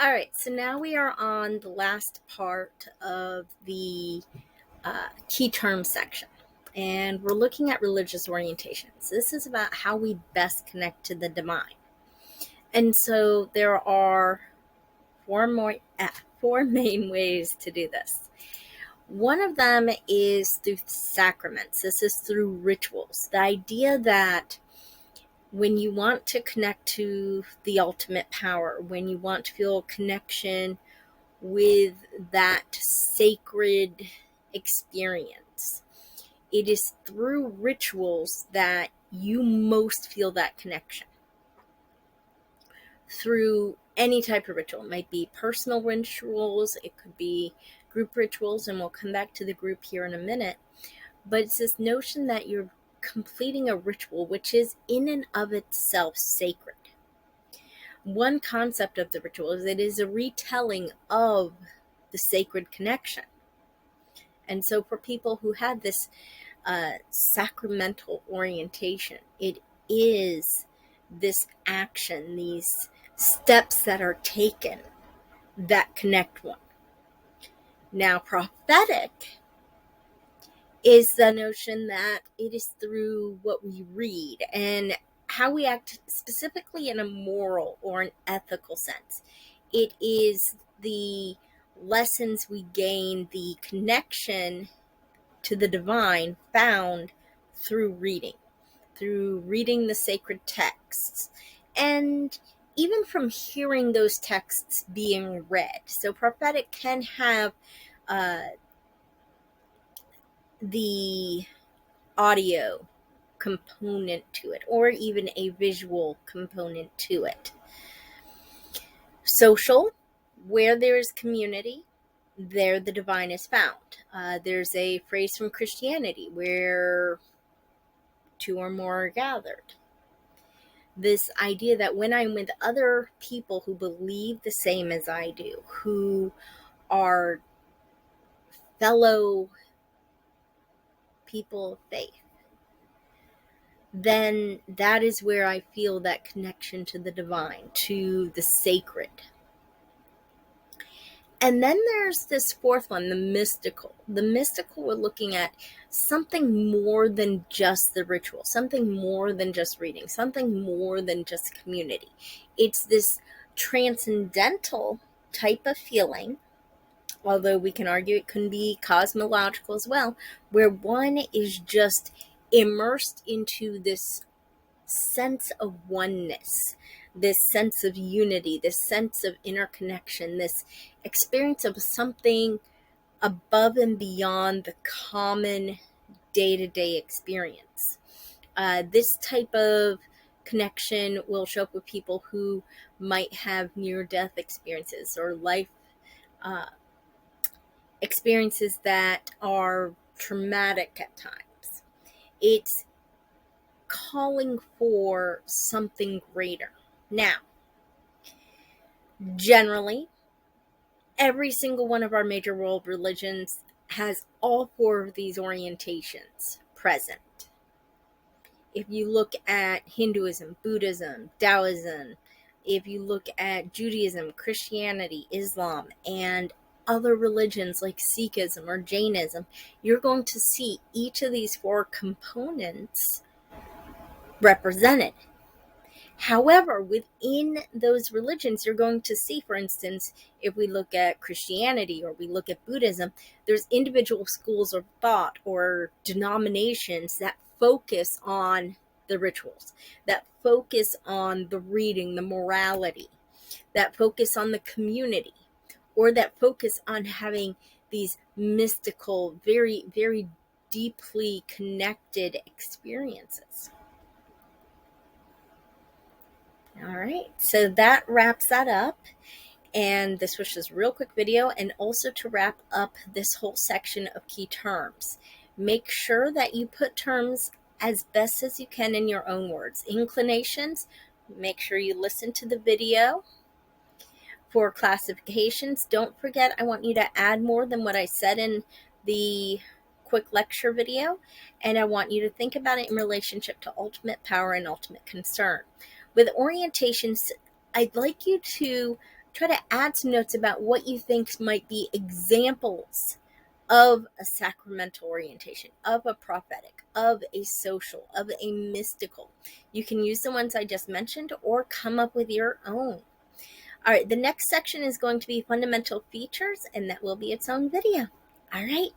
All right, so now we are on the last part of the key term section, and we're looking at religious orientations. This is about how we best connect to the divine. And so there are four main ways to do this. One of them is through sacraments. This is through rituals. The idea that when you want to connect to the ultimate power, when you want to feel a connection with that sacred experience, it is through rituals that you most feel that connection. Through any type of ritual. It might be personal rituals, it could be group rituals, and we'll come back to the group here in a minute. But it's this notion that you're completing a ritual which is in and of itself sacred. One concept of the ritual is it is a retelling of the sacred connection. And so for people who had this sacramental orientation, it is this action, these steps that are taken that connect one. Now, prophetic is the notion that it is through what we read and how we act specifically in a moral or an ethical sense. It is the lessons we gain, the connection to the divine found through reading the sacred texts, and even from hearing those texts being read. So prophetic can have the audio component to it, or even a visual component to it. Social, where there is community, there the divine is found. There's a phrase from Christianity where two or more are gathered. This idea that when I'm with other people who believe the same as I do, who are fellow people of faith, then that is where I feel that connection to the divine, to the sacred. And then there's this fourth one, the mystical. The mystical, we're looking at something more than just the ritual, something more than just reading, something more than just community. It's this transcendental type of feeling, although we can argue it can be cosmological as well, where one is just immersed into this sense of oneness, this sense of unity, this sense of interconnection, this experience of something above and beyond the common day-to-day experience. This type of connection will show up with people who might have near-death experiences or life experiences that are traumatic at times. It's calling for something greater. Now, generally, every single one of our major world religions has all four of these orientations present. If you look at Hinduism, Buddhism, Taoism, if you look at Judaism, Christianity, Islam, and other religions like Sikhism or Jainism, you're going to see each of these four components represented. However, within those religions, you're going to see, for instance, if we look at Christianity or we look at Buddhism, there's individual schools of thought or denominations that focus on the rituals, that focus on the reading, the morality, that focus on the community, or that focus on having these mystical, very, very deeply connected experiences. All right, so that wraps that up. And this was just a real quick video, and also to wrap up this whole section of key terms. Make sure that you put terms as best as you can in your own words. Inclinations, make sure you listen to the video. For classifications, don't forget, I want you to add more than what I said in the quick lecture video, and I want you to think about it in relationship to ultimate power and ultimate concern. With orientations, I'd like you to Try to add some notes about what you think might be examples of a sacramental orientation, of a prophetic, of a social, of a mystical. You can use the ones I just mentioned or come up with your own. All right, the next section is going to be fundamental features, and that will be its own video. All right,